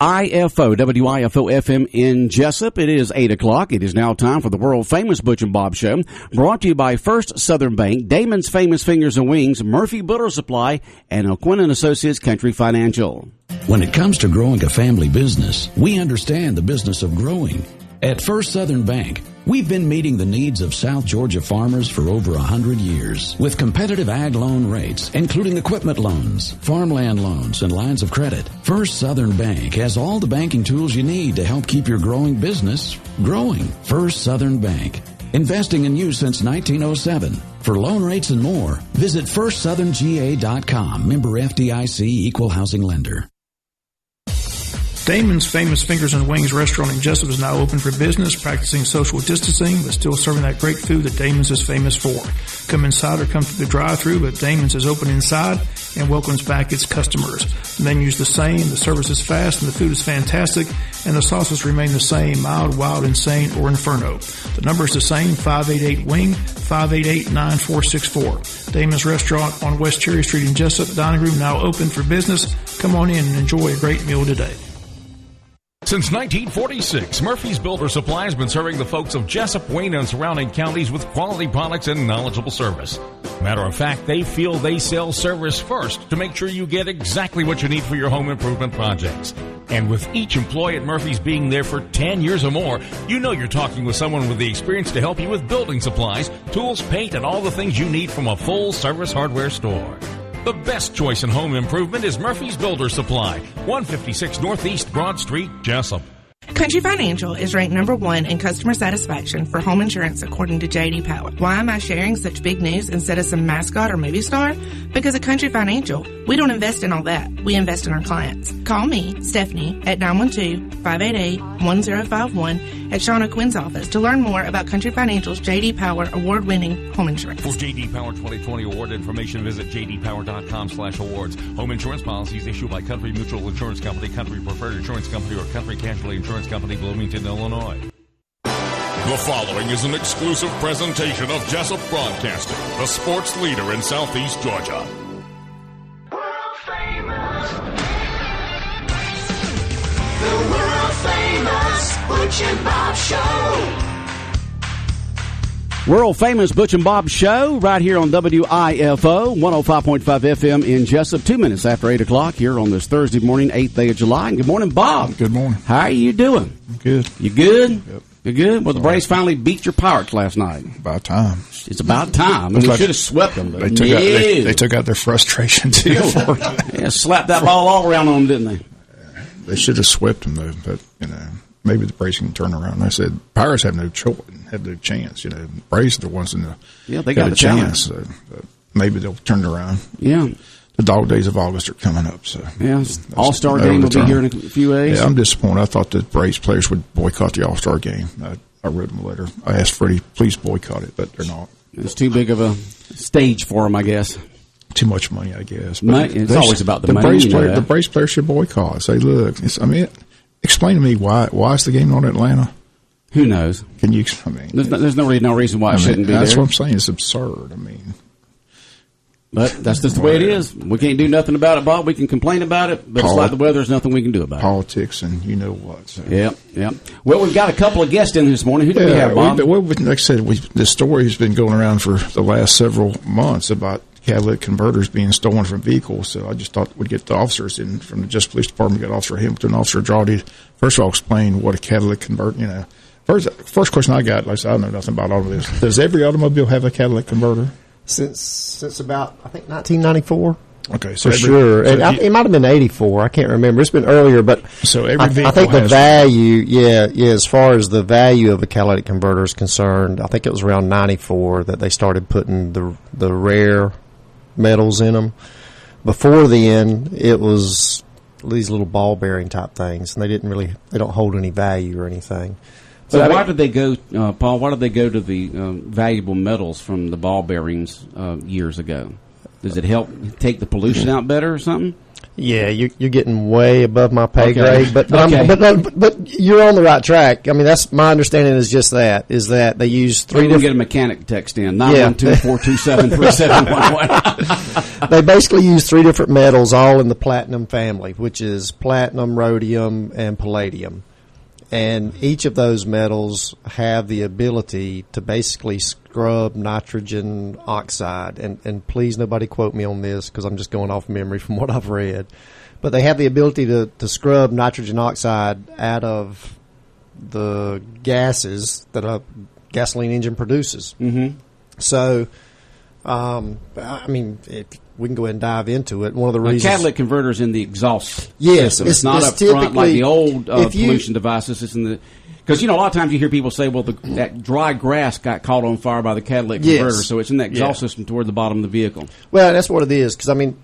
WIFO FM in Jessup. It is 8 o'clock. It is now time for the world-famous Butch and Bob Show, brought to you by First Southern Bank, Damon's Famous Fingers and Wings, Murphy Builder Supply, and O'Quinn & Associates Country Financial. When it comes to growing a family business, we understand the business of growing. At First Southern Bank, we've been meeting the needs of South Georgia farmers for over 100 years with competitive ag loan rates, including equipment loans, farmland loans, and lines of credit. First Southern Bank has all the banking tools you need to help keep your growing business growing. First Southern Bank, investing in you since 1907. For loan rates and more, visit FirstSouthernGA.com. Member FDIC, Equal Housing Lender. Damon's Famous Fingers and Wings restaurant in Jessup is now open for business, practicing social distancing, but still serving that great food that Damon's is famous for. Come inside or come through the drive-thru, but Damon's is open inside and welcomes back its customers. The menu's the same, the service is fast, and the food is fantastic, and the sauces remain the same, mild, wild, insane, or inferno. The number is the same, 588-WING, 588-9464. Damon's Restaurant on West Cherry Street in Jessup. Dining room now open for business. Come on in and enjoy a great meal today. Since 1946, Murphy's Builder Supply has been serving the folks of Jessup, Wayne, and surrounding counties with quality products and knowledgeable service. Matter of fact, they feel they sell service first to make sure you get exactly what you need for your home improvement projects. And with each employee at Murphy's being there for 10 years or more, you know you're talking with someone with the experience to help you with building supplies, tools, paint, and all the things you need from a full-service hardware store. The best choice in home improvement is Murphy's Builder Supply, 156 Northeast Broad Street, Jessup. Country Financial is ranked number 1 in customer satisfaction for home insurance according to J.D. Power. Why am I sharing such big news instead of some mascot or movie star? Because at Country Financial, we don't invest in all that. We invest in our clients. Call me, Stephanie, at 912-588-1051 at Shauna Quinn's office to learn more about Country Financial's J.D. Power award-winning home insurance. For J.D. Power 2020 award information, visit jdpower.com/awards. Home insurance policies issued by Country Mutual Insurance Company, Country Preferred Insurance Company, or Country Casualty Insurance Company, Bloomington, Illinois. The following is an exclusive presentation of Jessup Broadcasting, the sports leader in Southeast Georgia. World famous. The world famous Butch and Bob Show. World-famous Butch and Bob Show right here on WIFO, 105.5 FM in Jessup, 2 minutes after 8 o'clock here on this Thursday morning, 8th day of July. And good morning, Bob. Good morning. How are you doing? Good. You good? Yep. You good? Well, the Braves finally beat your Pirates last night. About time. It's about time. We should have swept them. They took out their frustration, too. Yeah, slapped that ball all around on them, didn't they? They should have swept them, though. But, maybe the Braves can turn around. I said, Pirates have no choice, have no chance. The Braves are the ones they got a chance. So, maybe they'll turn it around. Yeah. The dog days of August are coming up. So yeah, All-Star game will be here in a few days. Yeah, I'm disappointed. I thought the Braves players would boycott the All-Star game. I wrote them a letter. I asked Freddie, please boycott it, but they're not. It's too big of a stage for them, I guess. Too much money, I guess. But it's always about the money. The Braves players should boycott. Say, look, explain to me why is the game not in Atlanta? Who knows? Can you? There's no reason why it shouldn't be there. That's what I'm saying. It's absurd. But that's just the way it is. We can't do nothing about it, Bob. We can complain about it, but it's like the weather. There's nothing we can do about politics and you know what. So. Yep. Well, we've got a couple of guests in this morning. Who do we have, Bob? Like I said, the story has been going around for the last several months about catalytic converters being stolen from vehicles. So I just thought we'd get the officers in from the Jessup Police Department. We got Officer Hamilton, Officer Drawdy. First of all, explain what a catalytic converter. First question I got, like I said, I don't know nothing about all of this. Does every automobile have a catalytic converter? Since about, I think, 1994. Okay, so for sure. It might have been 84. I can't remember. It's been earlier, but so every vehicle I think the value, as far as the value of a catalytic converter is concerned, I think it was around 94 that they started putting the rare metals in them. Before then, it was these little ball bearing type things, and they don't hold any value or anything. So why did they go, Paul? Why did they go to the valuable metals from the ball bearings years ago? Does it help take the pollution out better or something? Yeah, you're getting way above my pay Okay. grade, but Okay. but you're on the right track. I mean, that's my understanding is just that they use three Maybe we'll get a different. mechanic text in 912-427-3711. They basically use three different metals, all in the platinum family, which is platinum, rhodium, and palladium. And each of those metals have the ability to basically scrub nitrogen oxide. And please, nobody quote me on this because I'm just going off memory from what I've read. But they have the ability to scrub nitrogen oxide out of the gases that a gasoline engine produces. Mm-hmm. So, I mean, we can go ahead and dive into it. One of the reasons catalytic converters in the exhaust Yes, system. It's not up front like the old if you- pollution devices. It's in the because a lot of times you hear people say, "Well, that dry grass got caught on fire by the catalytic Yes. converter," so it's in the exhaust Yeah. system toward the bottom of the vehicle. Well, that's what it is. Because I mean,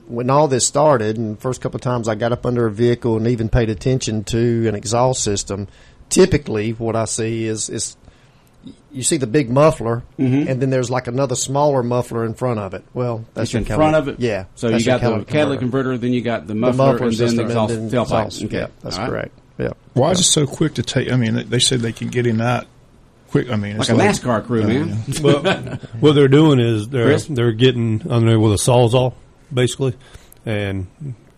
when all this started, and the first couple of times I got up under a vehicle and even paid attention to an exhaust system, typically what I see is you see the big muffler, and then there's like another smaller muffler in front of it. Well, that's It's in your front of it. Yeah. So that's you your got the catalytic converter, then you got the muffler, and then the exhaust tailpipe. Okay, Yeah, that's all right. correct. Yeah. Why is it so quick to take? I mean, they said they can get in that quick. I mean, Like it's a NASCAR crew, man. Well, what they're doing is Chris? they're getting under there with a sawzall, basically, and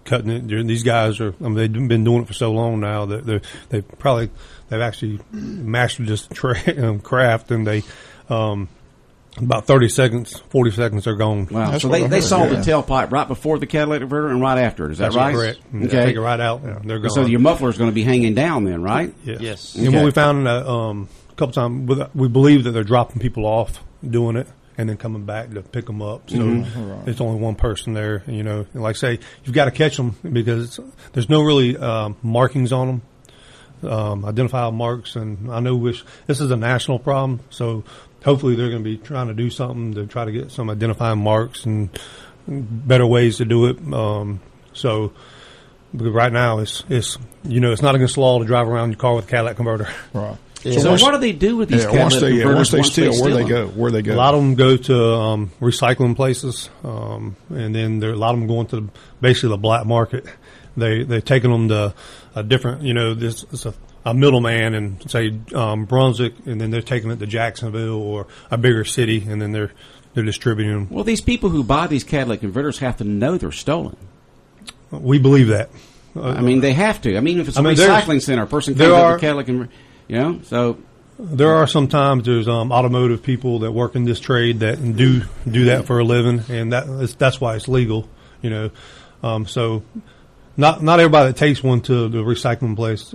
cutting it. These guys are. I mean, they've been doing it for so long now that they've actually mastered this craft, and they about 30 seconds, 40 seconds, they're gone. Wow. That's So what I they heard, saw the yeah. tailpipe right before the catalytic converter and right after it. Is that That's right? correct. Okay. Take it right out. And they're gone. So your muffler is going to be hanging down then, right? Yes. And what we found a couple times, we believe that they're dropping people off doing it and then coming back to pick them up. So it's only one person there, and like I say, you've got to catch them because there's no really markings on them, identifiable marks. And I know this is a national problem, so hopefully they're going to be trying to do something to try to get some identifying marks and better ways to do it. So because right now it's not against the law to drive around your car with a catalytic converter. Right. Yeah. So what do they do with these catalytic converters once they steal, where them? Where they go? A lot of them go to recycling places, and then a lot of them going to basically the black market. They're taking them to a different, this is a middleman in say Brunswick, and then they're taking it to Jacksonville or a bigger city, and then they're distributing them. Well, these people who buy these catalytic converters have to know they're stolen. We believe that. I mean, they have to. I mean, if it's a mean, recycling center, a person comes up with a catalytic converter, so There are sometimes there's automotive people that work in this trade that do that for a living, and that's why it's legal, So not everybody that takes one to the recycling place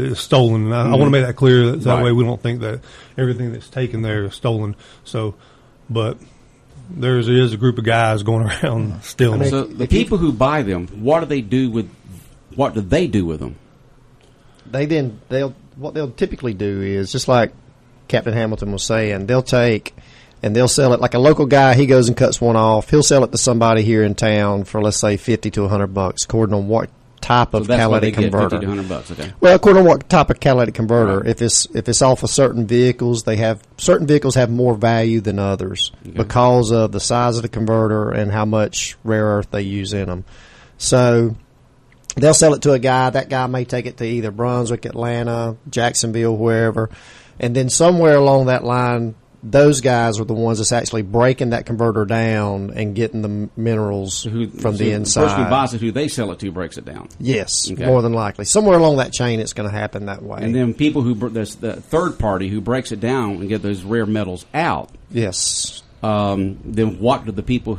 is stolen. And I want to make that clear. That way we don't think that everything that's taken there is stolen. So, but there is a group of guys going around stealing. So the people who buy them, what do they do with them? What they'll typically do is just like Captain Hamilton was saying, they'll take and they'll sell it like a local guy. He goes and cuts one off. He'll sell it to somebody here in town for, let's say, $50 to $100, according on what type of catalytic converter. $50 to $100, okay. Well, according on what type of catalytic converter. Right. If it's off of certain vehicles, certain vehicles have more value than others because of the size of the converter and how much rare earth they use in them. So they'll sell it to a guy. That guy may take it to either Brunswick, Atlanta, Jacksonville, wherever. And then somewhere along that line, those guys are the ones that's actually breaking that converter down and getting the minerals from the inside. The person who buys it, who they sell it to, breaks it down. Yes, more than likely. Somewhere along that chain, it's going to happen that way. And then people there's the third party who breaks it down and get those rare metals out. Yes. Then what do the people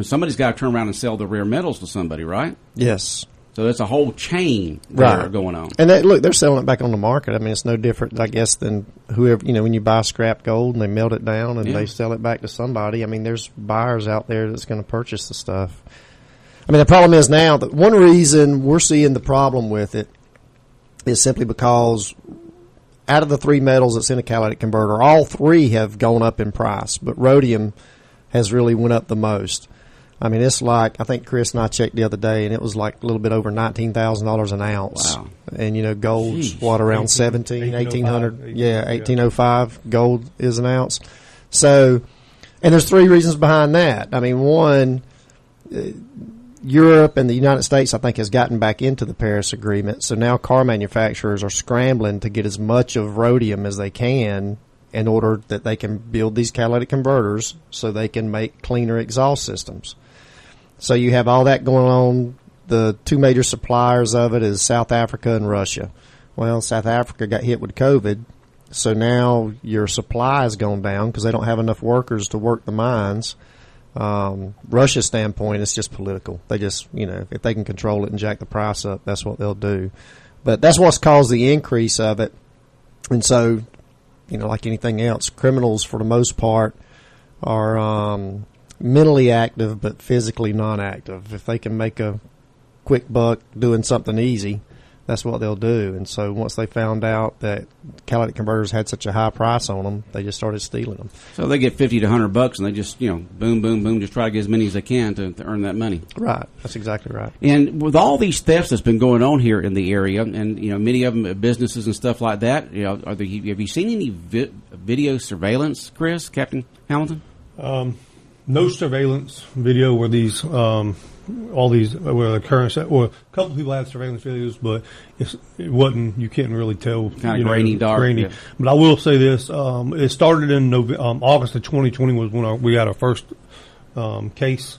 somebody's got to turn around and sell the rare metals to somebody, right? Yes. So there's a whole chain there going on. And they're selling it back on the market. I mean, it's no different, I guess, than whoever, when you buy scrap gold and they melt it down and they sell it back to somebody. I mean, there's buyers out there that's going to purchase the stuff. I mean, the problem is now that one reason we're seeing the problem with it is simply because out of the three metals that's in a catalytic converter, all three have gone up in price, but rhodium has really went up the most. I mean, it's like, I think Chris and I checked the other day, and it was like a little bit over $19,000 an ounce. Wow. And, gold's, around 1800 Yeah, 1805 gold is an ounce. So, and there's three reasons behind that. I mean, one, Europe and the United States, I think, has gotten back into the Paris Agreement. So now car manufacturers are scrambling to get as much of rhodium as they can in order that they can build these catalytic converters so they can make cleaner exhaust systems. So you have all that going on. The two major suppliers of it is South Africa and Russia. Well, South Africa got hit with COVID, so now your supply has gone down because they don't have enough workers to work the mines. Russia's standpoint, it's just political. They just, if they can control it and jack the price up, that's what they'll do. But that's what's caused the increase of it. And so, like anything else, criminals for the most part are mentally active but physically non-active. If they can make a quick buck doing something easy, that's what they'll do. And so once they found out that catalytic converters had such a high price on them, they just started stealing them. So they get $50 to $100 and they just, boom, boom, boom, just try to get as many as they can to earn that money. Right. That's exactly right. And with all these thefts that's been going on here in the area, and, many of them businesses and stuff like that, have you seen any video surveillance, Chris, Captain Hamilton? No surveillance video where these all these where the current or a couple of people had surveillance videos, but it wasn't. You couldn't really tell. Kind of grainy, dark. Grainy. Yeah. But I will say this: it started in August of 2020 was when we had our first case.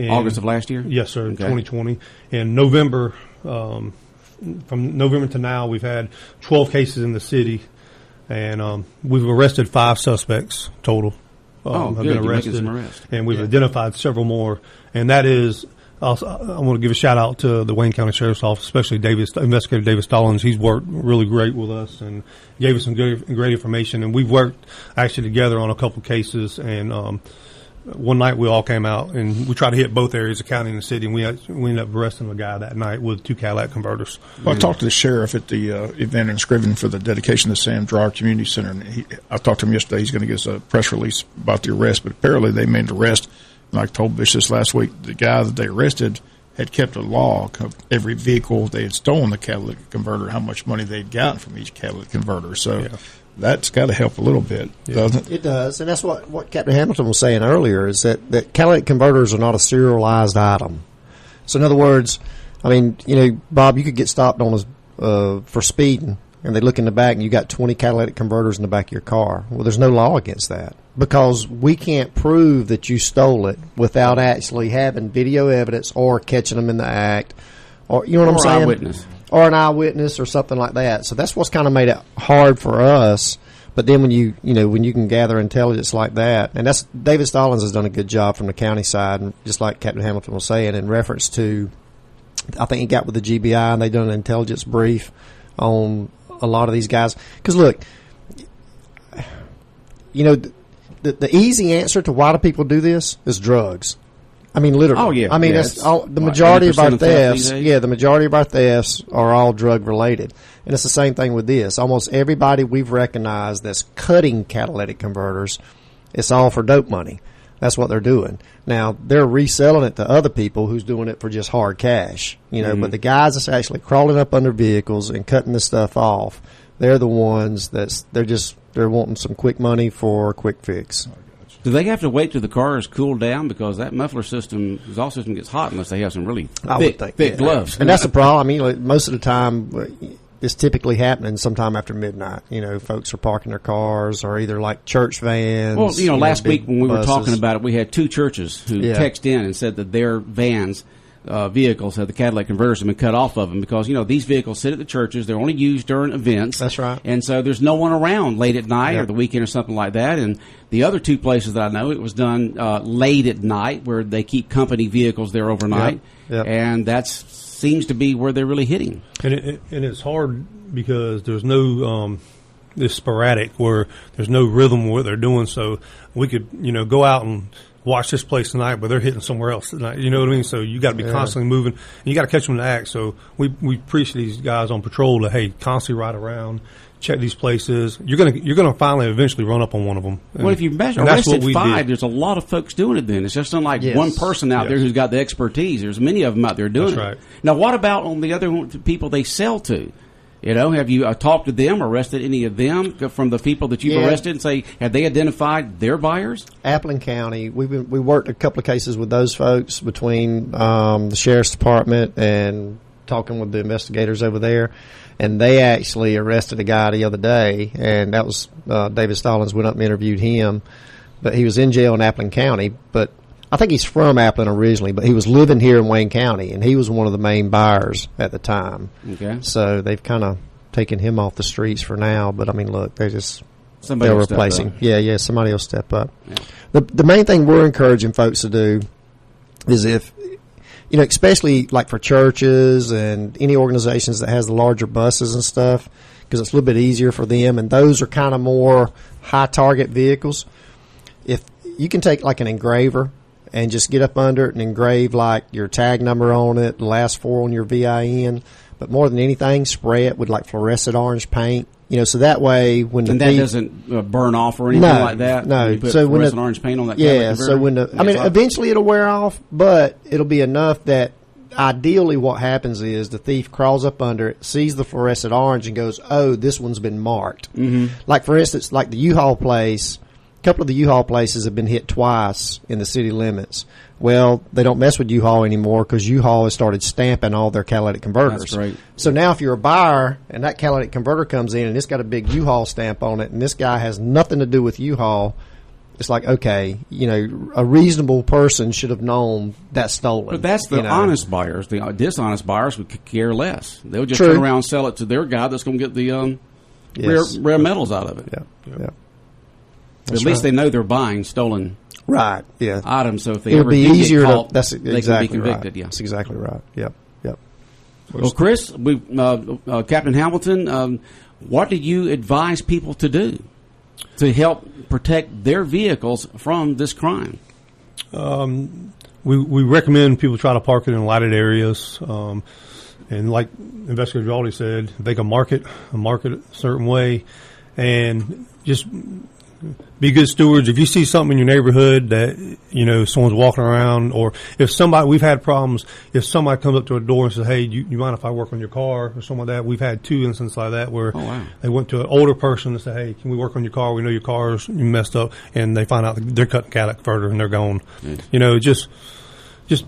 August of last year. Yes, sir. Okay. 2020 and November. From November to now, we've had 12 cases in the city, and we've arrested 5 suspects total. Have been arrested, and we've identified several more. And that is, I want to give a shout out to the Wayne County Sheriff's Office, especially Investigator David Stallings. He's worked really great with us and gave us some great information. And we've worked actually together on a couple cases. And one night we all came out and we tried to hit both areas, the county and the city. And we ended up arresting a guy that night with 2 Cadillac converters. Well, I talked to the sheriff at the event in Scriven for the dedication of the Sam Dreyer Community Center. And I talked to him yesterday. He's going to give us a press release about the arrest. But apparently they made an arrest. Like I told Bish this last week, the guy that they arrested had kept a log of every vehicle they had stolen the catalytic converter, how much money they'd gotten from each catalytic converter. So that's got to help a little bit, doesn't it? It does. And that's what Captain Hamilton was saying earlier, is that catalytic converters are not a serialized item. So in other words, Bob, you could get stopped on for speeding, and they look in the back and you got 20 catalytic converters in the back of your car. Well, there's no law against that because we can't prove that you stole it without actually having video evidence or catching them in the act, or what I'm saying? Eyewitness. Or an eyewitness or something like that. So that's what's kind of made it hard for us. But then when you can gather intelligence like that, and that's David Stallings has done a good job from the county side, and just like Captain Hamilton was saying, in reference to, I think he got with the GBI and they done an intelligence brief on a lot of these guys. Because look, the easy answer to why do people do this is drugs. I mean, literally. Oh, yeah. I mean, that's the majority of our thefts. Yeah, the majority of our thefts are all drug related, and it's the same thing with this. Almost everybody we've recognized that's cutting catalytic converters, it's all for dope money. That's what they're doing. Now they're reselling it to other people who's doing it for just hard cash, But the guys that's actually crawling up under vehicles and cutting this stuff off, they're the ones they're wanting some quick money for a quick fix. Do they have to wait till the cars cool down, because that muffler system, exhaust system, gets hot unless they have some really thick gloves? And that's the problem. Most of the time, it's typically happening sometime after midnight. Folks are parking their cars, or either like church vans. Well, last week when we were talking about it, we had 2 churches who texted in and said that their vans, vehicles, have the catalytic converters have been cut off of them, because these vehicles sit at the churches. They're only used during events. That's right. And so there's no one around late at night or the weekend or something like that. And the other 2 places that I know, it was done late at night, where they keep company vehicles there overnight. Yep. And that seems to be where they're really hitting. And it's hard because there's no it's sporadic, where there's no rhythm what they're doing. So we could go out and watch this place tonight, but they're hitting somewhere else tonight. You know what I mean? So you got to be constantly moving, and you got to catch them in the act. So we preach to these guys on patrol to constantly ride around, check these places. You're gonna finally eventually run up on one of them. Well, if you arrested 5, there's a lot of folks doing it. Then it's just not like one person out there who's got the expertise. There's many of them out there doing it. Right. Now, what about on the other people they sell to? You know, have you talked to them, arrested any of them from the people that you've arrested, and say, have they identified their buyers? Appling County, we worked a couple of cases with those folks between the sheriff's department and talking with the investigators over there, and they actually arrested a guy the other day, and that was David Stallings. Went up and interviewed him, but he was in jail in Appling County, but I think he's from Appling originally, but he was living here in Wayne County, and he was one of the main buyers at the time. Okay. So they've kind of taken him off the streets for now, but I mean, look, they're Somebody replacing. Yeah, somebody will step up. Yeah. The main thing we're encouraging folks to do is if, you know, especially like for churches and any organizations that has the larger buses and stuff, because it's a little bit easier for them, and those are kind of more high target vehicles. If you can take like an engraver and just get up under it and engrave like your tag number on it, the last 4 on your VIN, but more than anything, spray it with like fluorescent orange paint. You know, so that way when the that doesn't burn off or anything like that. No, you put so when fluorescent orange paint on that. Yeah, so when eventually it'll wear off, but it'll be enough that ideally what happens is the thief crawls up under it, sees the fluorescent orange, and goes, "Oh, this one's been marked." Mm-hmm. Like for instance, like the U-Haul place. A couple of the U-Haul places have been hit twice in the city limits. Well, they don't mess with U-Haul anymore because U-Haul has started stamping all their catalytic converters. That's right. So now if you're a buyer and that catalytic converter comes in and it's got a big U-Haul stamp on it and this guy has nothing to do with U-Haul, it's like, okay, you know, a reasonable person should have known that's stolen. But that's the honest buyers. The dishonest buyers would care less. They'll just True. turn around and sell it to their guy that's going to get the rare metals out of it. Yeah. At least they know they're buying stolen items, so if they It'll ever be do easier get caught, that's they exactly can be convicted. Right. Yeah, that's exactly right. Yep. Well, Chris, Captain Hamilton, what do you advise people to do to help protect their vehicles from this crime? We recommend people try to park it in lighted areas. And like Investigator already said, they can mark it a certain way, and just be good stewards. If you see something in your neighborhood that, you know, someone's walking around, or if we've had problems, if somebody comes up to a door and says, "Hey, you mind if I work on your car?" or something like that. We've had 2 instances like that where they went to an older person and said, "Hey, can we work on your car? We know your car's messed up," and they find out they're cutting catalytic converter and they're gone. You know, just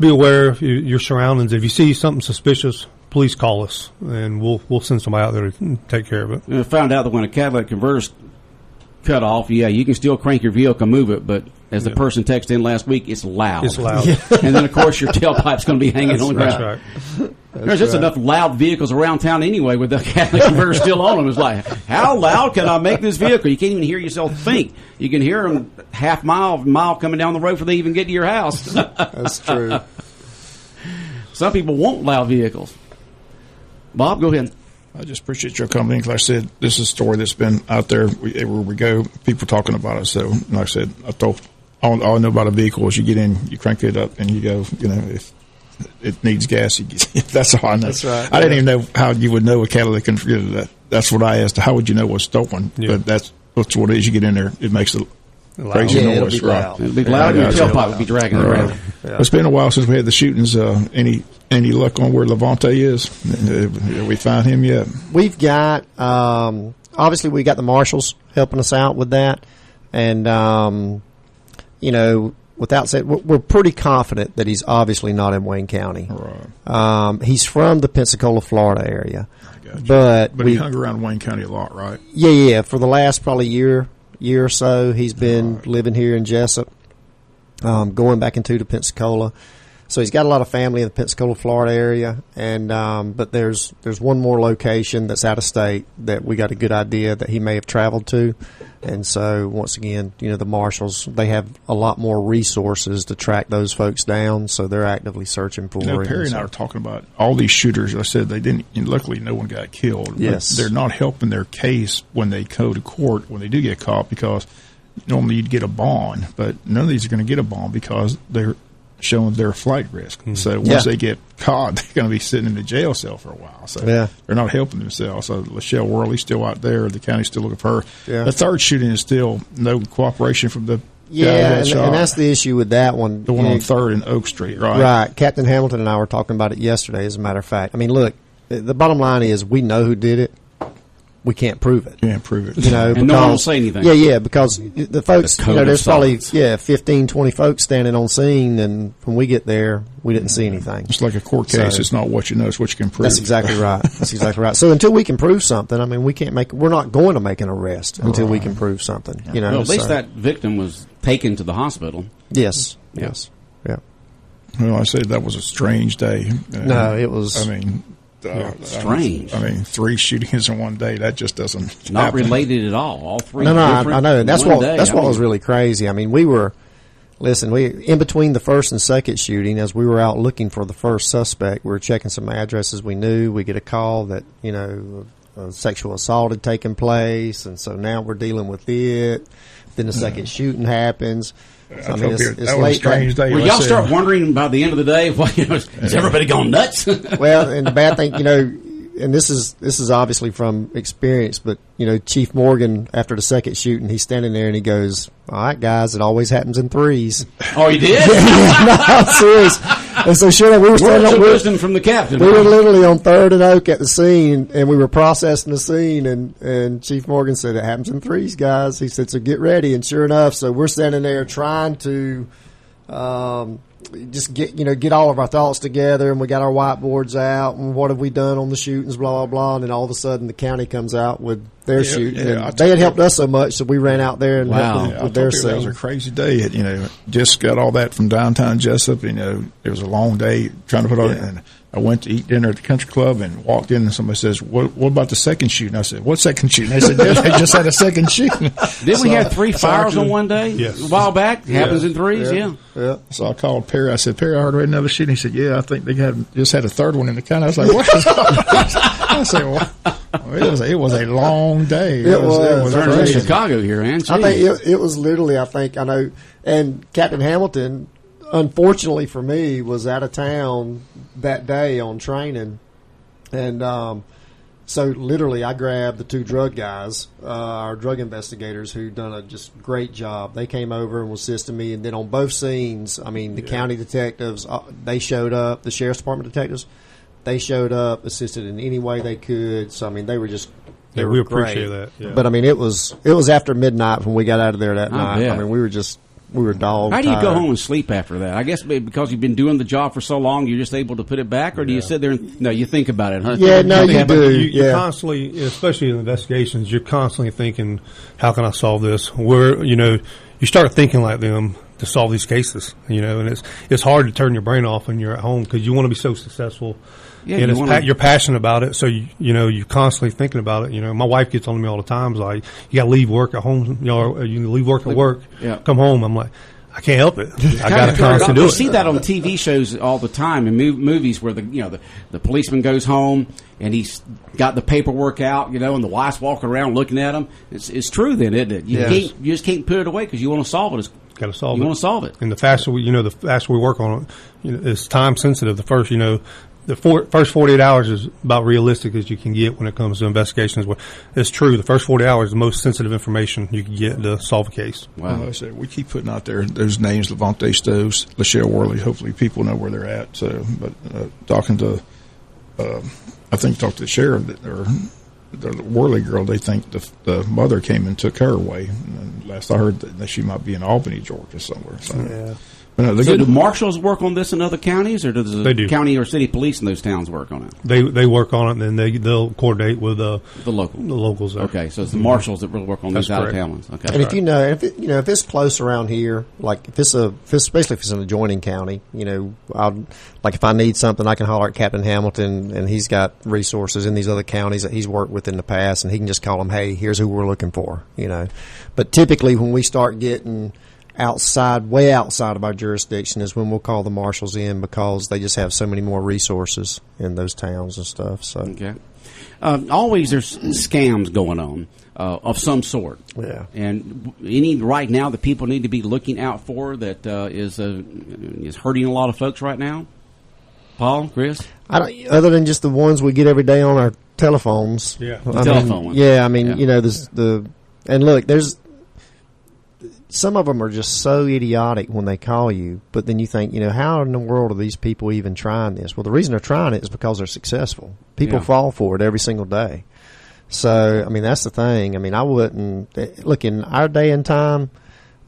be aware of your surroundings. If you see something suspicious, please call us, and we'll send somebody out there to take care of it. I found out that when a catalytic converter's cut off, you can still crank your vehicle and move it, but as the person texted in last week, it's loud. It's loud. And then, of course, your tailpipe's going to be hanging on the ground. That's right. There's just enough loud vehicles around town anyway with the catalytic converter still on them. It's like, how loud can I make this vehicle? You can't even hear yourself think. You can hear them mile coming down the road before they even get to your house. That's true. Some people want loud vehicles. Bob, go ahead. I just appreciate your company. Like I said, this is a story that's been out there everywhere we go. People talking about it. So, like I said, all I know about a vehicle is you get in, you crank it up, and you go. You know, if it needs gas, that's all I know. That's right. I didn't even know how you would know a catalytic converter. That's what I asked. How would you know what's stolen? Yeah. But that's what it is. You get in there, it makes a crazy it'll noise. be loud. It'll be loud, and your tailpipe will be dragging around. Yeah. It's been a while since we had the shootings. Any luck on where Levante is? Have we found him yet? We've got obviously we got the marshals helping us out with that, and you know, without saying, we're pretty confident that he's obviously not in Wayne County. Right. He's from the Pensacola, Florida area, but he hung around Wayne County a lot, right? Yeah. For the last probably year or so, he's been living here in Jessup, going back into Pensacola. So he's got a lot of family in the Pensacola, Florida area, and but there's one more location that's out of state that we got a good idea that he may have traveled to, and so once again, you know, the marshals, they have a lot more resources to track those folks down, so they're actively searching for him. Perry and I are talking about all these shooters. I said they didn't. And luckily, no one got killed. Yes, but they're not helping their case when they go to court when they do get caught, because normally you'd get a bond, but none of these are going to get a bond because they're showing their flight risk. Mm-hmm. So once they get caught, they're going to be sitting in the jail cell for a while. So they're not helping themselves. So Lachelle Worley's still out there. The county's still looking for her. Yeah. The third shooting is still no cooperation from the guy and that's the issue with that one. The one on 3rd and Oak Street, right? Right. Captain Hamilton and I were talking about it yesterday, as a matter of fact. I mean, look, the bottom line is we know who did it. we can't prove it. Can't prove it. You know, and no one will say anything. Yeah, because the folks, The code of there's probably silence. 15, 20 folks standing on scene, and when we get there, we didn't see anything. It's like a court case. So- It's not what you know; it's what you can prove. That's exactly right. That's exactly right. So until we can prove something, I mean, we're not going to make an arrest until we can prove something. You know, Well, at least so- that victim was taken to the hospital. Yes. Yeah. Yes. Yeah. Well, I said that was a strange day. No, it was. I mean, Strange. I mean, 3 shootings in one day. That just doesn't. Not happen. related at all. All three. No, different I know. And that's in one what day. that's I what mean, was really crazy. I mean, we in between the first and second shooting, as we were out looking for the first suspect, we were checking some addresses we knew. We get a call that a sexual assault had taken place, and so now we're dealing with it. Then the second shooting happens. So, I mean, it's that was a late. strange day. Well, I y'all said- start wondering by the end of the day, well, is everybody gone nuts? Well, and the bad thing, and this is obviously from experience, but Chief Morgan, after the second shooting, he's standing there and he goes, "All right, guys, it always happens in threes." Oh, he did? No, I'm serious. And so sure enough, we were standing Words of on, wisdom from the captain. we were literally on 3rd and Oak at the scene, and we were processing the scene, and Chief Morgan said, "It happens in threes, guys." He said, "So get ready." And sure enough, so we're standing there trying to just get all of our thoughts together, and we got our whiteboards out, and what have we done on the shootings, blah, blah, blah. And then all of a sudden the county comes out with their shooting. yeah, And they had helped us so much, so we ran out there and Wow. helped Yeah, them with their I told you that was scene. a crazy day. Just got all that from downtown Jessup. It was a long day trying to put all it. And I went to eat dinner at the country club and walked in, and somebody says, "What about the second shooting?" I said, "What second shooting?" They said, "They just had a second shooting." Didn't we have 3 fires on one day? Yes. A while back? It happens in threes, yeah. Yeah. So I called Perry. I said, "Perry, I heard another shooting." He said, "Yeah, I think they just had a third one in the county." I was like, "What?" I said, "Well, it was a long day." It was. Turns in crazy. Chicago here, man. I think it was literally, I know, and Captain Hamilton, unfortunately for me, was out of town that day on training. And so literally I grabbed the 2 drug guys, our drug investigators, who done a just great job. They came over and was assisting me. And then on both scenes, I mean, the county detectives, they showed up, the sheriff's department detectives, they showed up, assisted in any way they could. So, I mean, they were just... They we were appreciate great. that. Yeah. But I mean, it was after midnight when we got out of there that night. bet. I mean, we were dog How do you go tired. home and sleep after that? I guess because you've been doing the job for so long, you're just able to put it back, or do you sit there and you think about it? Huh? Yeah, no, you do. You constantly, especially in investigations, you're constantly thinking, "How can I solve this?" You start thinking like them to solve these cases. And it's hard to turn your brain off when you're at home because you want to be so successful. Yeah, And you're passionate about it, so you're constantly thinking about it. My wife gets on me all the time, like, "You got to leave work at home. You leave work at work. Yeah. Come home." I'm like, I can't help it. I got to constantly do You it. see that on TV shows all the time in movies where the policeman goes home and he's got the paperwork out, and the wife's walking around looking at him. It's true, then, isn't it? You just can't put it away because you want to solve it. Got to solve it. You want to solve it. And the faster we work on it, it's time sensitive. The first, the first 48 hours is about realistic as you can get when it comes to investigations. It's true. The first 40 hours is the most sensitive information you can get to solve a case. Wow. Like I said, we keep putting out there those names: Levante Stokes, Lachelle Worley. Hopefully, people know where they're at. So, but talking to the sheriff or the Worley girl, they think the mother came and took her away. And last I heard that she might be in Albany, Georgia, somewhere. So, Yeah. But no, So do marshals work on this in other counties, or does They the do. county or city police in those towns work on it? They work on it, and then they'll coordinate with The local. the locals there. Okay, so it's the marshals that really work on That's these correct. out-of-town ones. Okay. And if it's close around here, like especially if it's an adjoining county, if I need something, I can holler at Captain Hamilton, and he's got resources in these other counties that he's worked with in the past, and he can just call them, "Hey, here's who we're looking for." But typically when we start getting way outside of our jurisdiction is when we'll call the marshals in because they just have so many more resources in those towns and stuff. So Okay. Always there's scams going on of some sort. Yeah. And any right now that people need to be looking out for that is hurting a lot of folks right now? Paul, Chris? other than just the ones we get every day on our telephones. Yeah. The telephone ones. Yeah, I mean, Yeah. and look, there's some of them are just so idiotic when they call you, but then you think, how in the world are these people even trying this? Well, the reason they're trying it is because they're successful. People Yeah. fall for it every single day. So, I mean, that's the thing. I mean, I wouldn't look in our day and time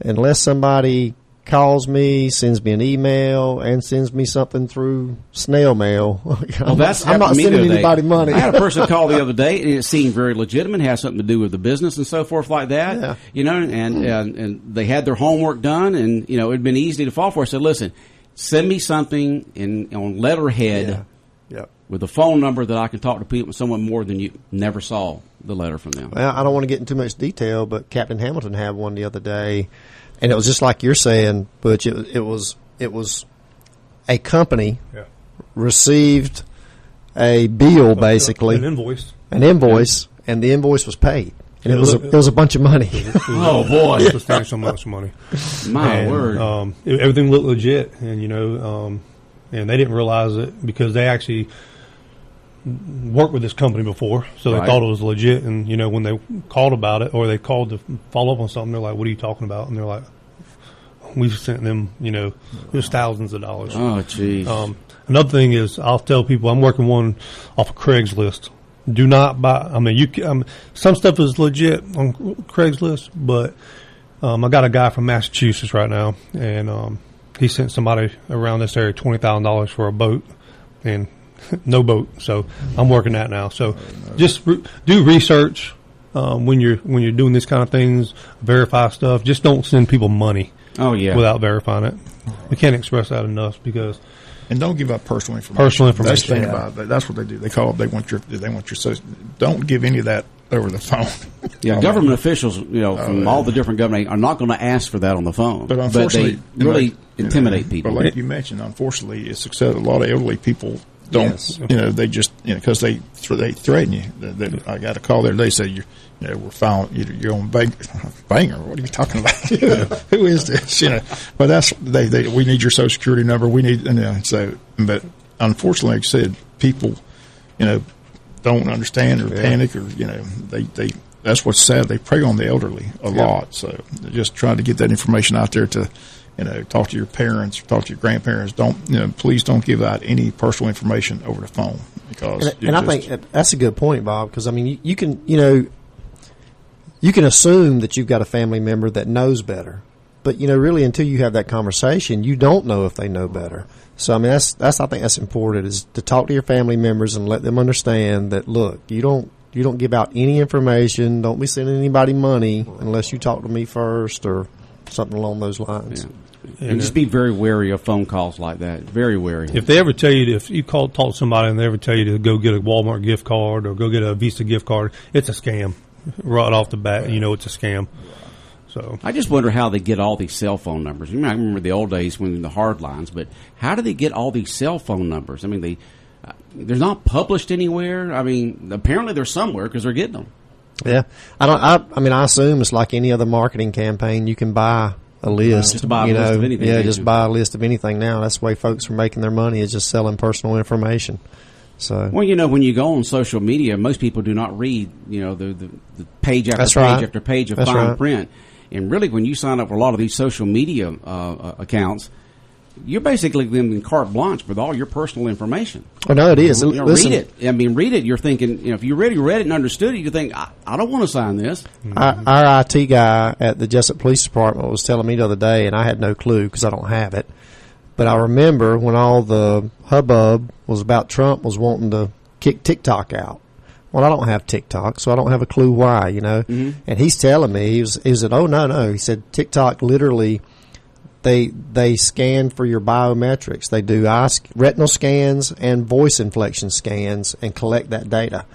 unless somebody calls me, sends me an email, and sends me something through snail mail. Well, I'm not sending anybody money. I had a person call the other day, and it seemed very legitimate, has something to do with the business and so forth like that. Yeah. You know, and they had their homework done, and you know, it'd been easy to fall for. I said, listen, send me something on letterhead with a phone number that I can talk to people, someone more than you never saw the letter from them. Well, I don't want to get into too much detail, but Captain Hamilton had one the other day. And it was just like you're saying, Butch. It was a company received a bill, basically an invoice, and the invoice was paid, and it was a bunch of money. Oh boy, substantial amounts of money. My word! Everything looked legit, and and they didn't realize it because they actually worked with this company before, so they thought it was legit. And when they called about it, or they called to follow up on something, they're like, "What are you talking about?" And they're like, "We've sent them, it was thousands of dollars." Oh, jeez. Another thing is, I'll tell people I'm working one off of Craigslist. Do not buy. I mean, some stuff is legit on Craigslist, but I got a guy from Massachusetts right now, and he sent somebody around this area $20,000 for a boat, and no boat. So I'm working that now. So just do research when you're doing these kind of things. Verify stuff. Just don't send people money. Oh yeah, without verifying it. We can't express that enough and don't give out personal information. That's the thing about it. That's what they do. They want your social. Don't give any of that over the phone. Yeah, government officials, from all the different government are not going to ask for that on the phone. But unfortunately, they really intimidate people. But like you mentioned, unfortunately, it's a lot of elderly people don't. They just because they threaten you. I got a call there. They say we're found you're on Banger. What are you talking about? Who is this? But that's we need your social security number. We need but unfortunately, like I said, people don't understand or panic or they that's what's sad. They prey on the elderly a lot. So they're just trying to get that information out there to talk to your parents, talk to your grandparents. Please don't give out any personal information over the phone because. And I think that's a good point, Bob. Because I mean, you can you can assume that you've got a family member that knows better, but really until you have that conversation, you don't know if they know better. So I mean, I think that's important is to talk to your family members and let them understand that look, you don't give out any information. Don't be sending anybody money unless you talk to me first or something along those lines. Yeah. And just be very wary of phone calls like that. Very wary. If they ever tell you, if you talk to somebody and they ever tell you to go get a Walmart gift card or go get a Visa gift card, it's a scam. Right off the bat, it's a scam. So I just wonder how they get all these cell phone numbers. I remember the old days when the hard lines, but how do they get all these cell phone numbers? I mean, they're not published anywhere. I mean, apparently they're somewhere because they're getting them. Yeah, I assume it's like any other marketing campaign. You can buy a list. Just buy a list of anything. Yeah, just buy a list of anything now. That's the way folks are making their money is just selling personal information. So well, when you go on social media, most people do not read, the page after page after page of fine print. And really, when you sign up for a lot of these social media accounts, you're basically giving them carte blanche with all your personal information. Oh no, it is. Listen, read it. I mean, read it. You're thinking, if you really read it and understood it, you think, I don't want to sign this. Our IT guy at the Jessup Police Department was telling me the other day, and I had no clue because I don't have it. But I remember when all the hubbub was about Trump was wanting to kick TikTok out. Well, I don't have TikTok, so I don't have a clue why, Mm-hmm. And he's telling me, he said, oh, no. He said TikTok literally, they scan for your biometrics. They do retinal scans and voice inflection scans and collect that data.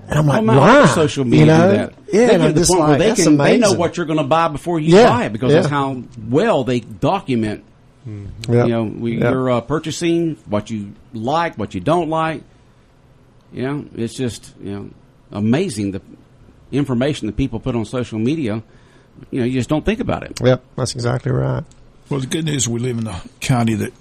And I'm like, why? Social media do that. Yeah, they get to the point where they know what you're going to buy before you buy it because that's how well they document your purchasing, what you like, what you don't like. It's just amazing the information that people put on social media. You just don't think about it. Yep, that's exactly right. Well, the good news is we live in a county that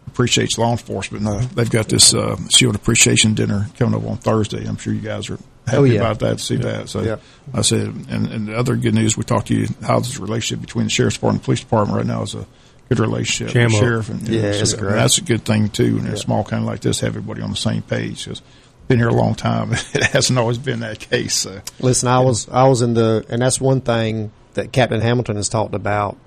appreciates law enforcement. They've got this Shield Appreciation Dinner coming up on Thursday. I'm sure you guys are happy about that to see that. So I said, and the other good news, we talked to you how this relationship between the Sheriff's Department and the Police Department right now is a good relationship with the Sheriff. And, it's great. That's a good thing, too, in a small county like this, have everybody on the same page. Because been here a long time. It hasn't always been that case. So. Listen, I was in the, and that's one thing that Captain Hamilton has talked about,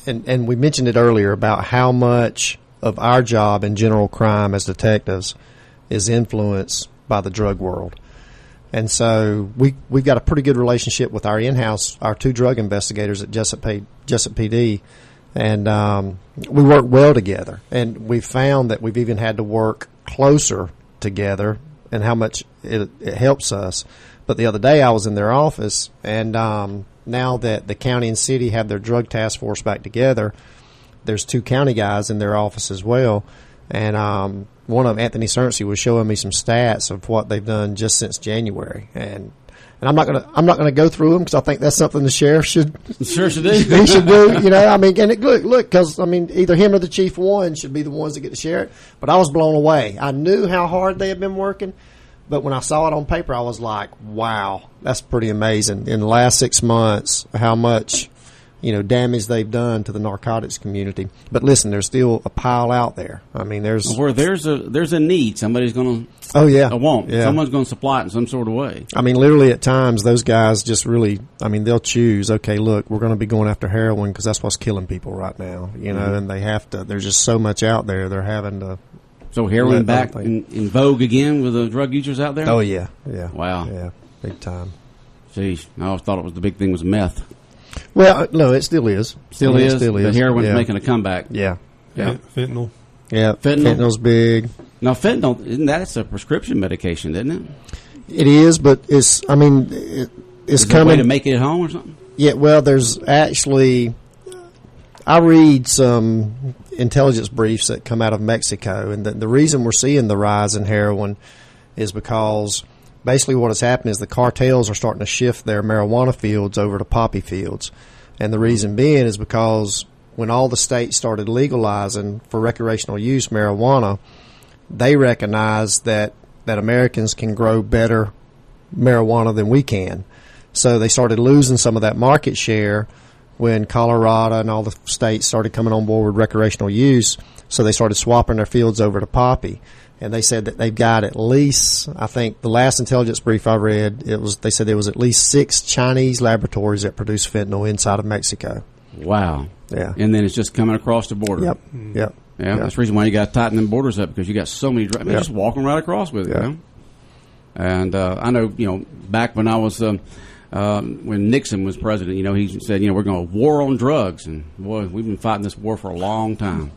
and we mentioned it earlier about how much of our job in general crime as detectives is influenced by the drug world. And so we've got a pretty good relationship with our in-house, our 2 drug investigators at Jessup PD, and we work well together. And we've found that we've even had to work closer together and how much it helps us. But the other day I was in their office, and now that the county and city have their drug task force back together, there's 2 county guys in their office as well. And one of them, Anthony Cerncy, was showing me some stats of what they've done just since January. And I'm not gonna go through them because I think that's something the sheriff should do. He should do. You know, I mean, and look, because I mean, either him or the chief one should be the ones that get to share it. But I was blown away. I knew how hard they had been working, but when I saw it on paper, I was like, wow, that's pretty amazing. In the last 6 months, how much, you know, damage they've done to the narcotics community. But listen, there's still a pile out there. I mean, there's a need. Somebody's going to. Oh yeah, a want. Yeah. Someone's going to supply it in some sort of way. I mean, literally at times, those guys just really. I mean, they'll choose. Okay, look, we're going to be going after heroin because that's what's killing people right now. You know, and they have to. There's just so much out there. They're having to. So heroin back in vogue again with the drug users out there. Oh yeah. Wow. Yeah, big time. Geez, I always thought it was the big thing was meth. Well, no, it still is. Still is. The heroin's making a comeback. Yeah. Fentanyl. Yeah, fentanyl's big. Now, fentanyl, isn't that a prescription medication, isn't it? It is, but it's coming. A way to make it at home or something? Yeah, well, there's actually, I read some intelligence briefs that come out of Mexico, and the reason we're seeing the rise in heroin is because basically what has happened is the cartels are starting to shift their marijuana fields over to poppy fields. And the reason being is because when all the states started legalizing for recreational use marijuana, they recognized that Americans can grow better marijuana than we can. So they started losing some of that market share when Colorado and all the states started coming on board with recreational use. So they started swapping their fields over to poppy. And they said that they've got at least, I think the last intelligence brief I read, they said there was at least 6 Chinese laboratories that produce fentanyl inside of Mexico. Wow. Yeah. And then it's just coming across the border. Yep. Yeah. That's the reason why you got to tighten them borders up, because you got so many drugs. I mean, just walking right across with it. You know? And I know, back when I was, when Nixon was president, he said, we're going to war on drugs. And boy, we've been fighting this war for a long time.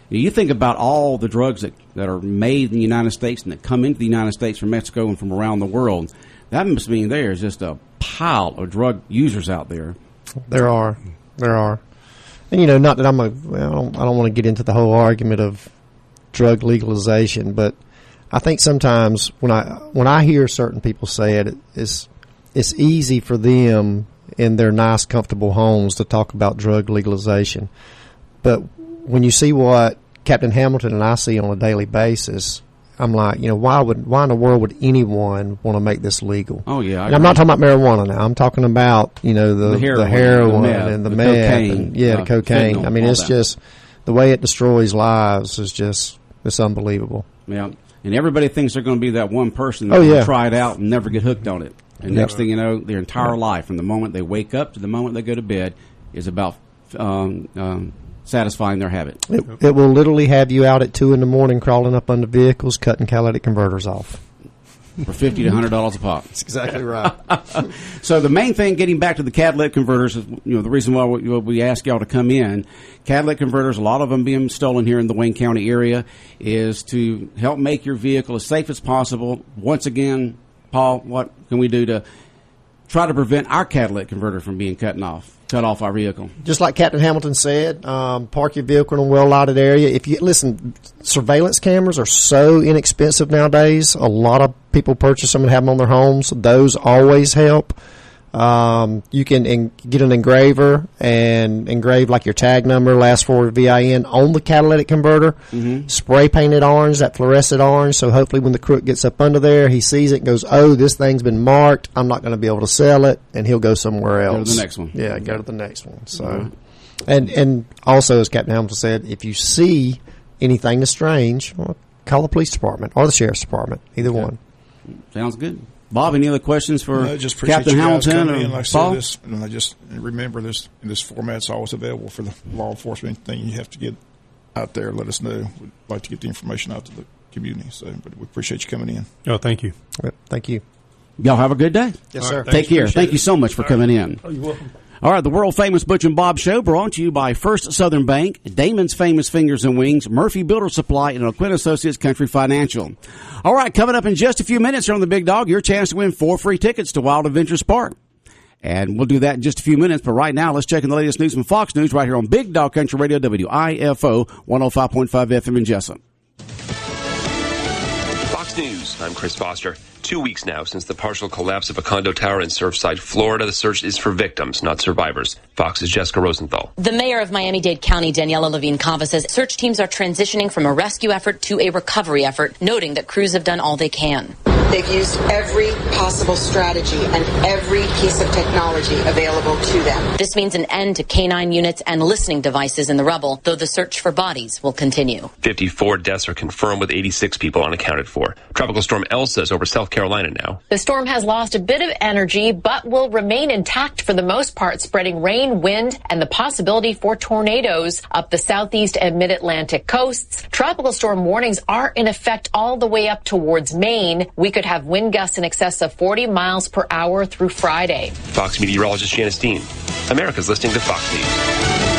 You think about all the drugs that are made in the United States and that come into the United States from Mexico and from around the world. That must mean there's just a pile of drug users out there. There are. And not that I don't want to get into the whole argument of drug legalization, but I think sometimes when I hear certain people say it's easy for them in their nice, comfortable homes to talk about drug legalization. But when you see what Captain Hamilton and I see on a daily basis, I'm like, why in the world would anyone want to make this legal? Oh yeah, and I'm not talking about marijuana now. I'm talking about the heroin and the meth, cocaine, the cocaine. Fentanyl, I mean, it's just the way it destroys lives it's unbelievable. Yeah, and everybody thinks they're going to be that one person that's going to try it out and never get hooked on it. And next thing you know, their entire life, from the moment they wake up to the moment they go to bed, is about satisfying their habit. It will literally have you out at 2 a.m. crawling up under vehicles, cutting catalytic converters off. For $50 to $100 a pop. That's exactly right. So the main thing, getting back to the catalytic converters, is the reason why we ask y'all to come in. Catalytic converters, a lot of them being stolen here in the Wayne County area, is to help make your vehicle as safe as possible. Once again, Paul, what can we do to try to prevent our catalytic converter from being cut off our vehicle? Just like Captain Hamilton said, park your vehicle in a well-lighted area. If you listen, surveillance cameras are so inexpensive nowadays. A lot of people purchase them and have them on their homes. Those always help. You can get an engraver and engrave like your tag number, last 4 VIN on the catalytic converter. Mm-hmm. Spray paint it orange, that fluorescent orange. So hopefully when the crook gets up under there, he sees it and goes, "Oh, this thing's been marked. I'm not going to be able to sell it," and he'll go somewhere else. Go to the next one. Yeah, go to the next one. So, and also as Captain Hamilton said, if you see anything that's strange, call the police department or the sheriff's department, either one. Sounds good. Bob, any other questions for just appreciate Captain you guys Hamilton coming or in. Like Paul? I said, and I just remember this format's always available for the law enforcement thing. You have to get out there. Let us know. We'd like to get the information out to the community. So, but we appreciate you coming in. Oh, thank you. Thank you. Y'all have a good day. Yes, sir. Take care. Thank you so much for coming in. Oh, you're welcome. All right, the world-famous Butch and Bob Show brought to you by First Southern Bank, Damon's Famous Fingers and Wings, Murphy Builder Supply, and O'Quinn Associates Country Financial. All right, coming up in just a few minutes here on The Big Dog, your chance to win 4 free tickets to Wild Adventures Park. And we'll do that in just a few minutes, but right now, let's check in the latest news from Fox News right here on Big Dog Country Radio, WIFO 105.5 FM in Jessup. Fox News, I'm Chris Foster. 2 weeks now since the partial collapse of a condo tower in Surfside, Florida. The search is for victims, not survivors. Fox's Jessica Rosenthal. The mayor of Miami-Dade County, Daniela Levine-Cava, says search teams are transitioning from a rescue effort to a recovery effort, noting that crews have done all they can. They've used every possible strategy and every piece of technology available to them. This means an end to canine units and listening devices in the rubble, though the search for bodies will continue. 54 deaths are confirmed with 86 people unaccounted for. Tropical storm Elsa is over South Carolina now. The storm has lost a bit of energy, but will remain intact for the most part, spreading rain, wind, and the possibility for tornadoes up the southeast and mid-Atlantic coasts. Tropical storm warnings are in effect all the way up towards Maine. We could have wind gusts in excess of 40 miles per hour through Friday. Fox meteorologist Janice Dean. America's listening to Fox News.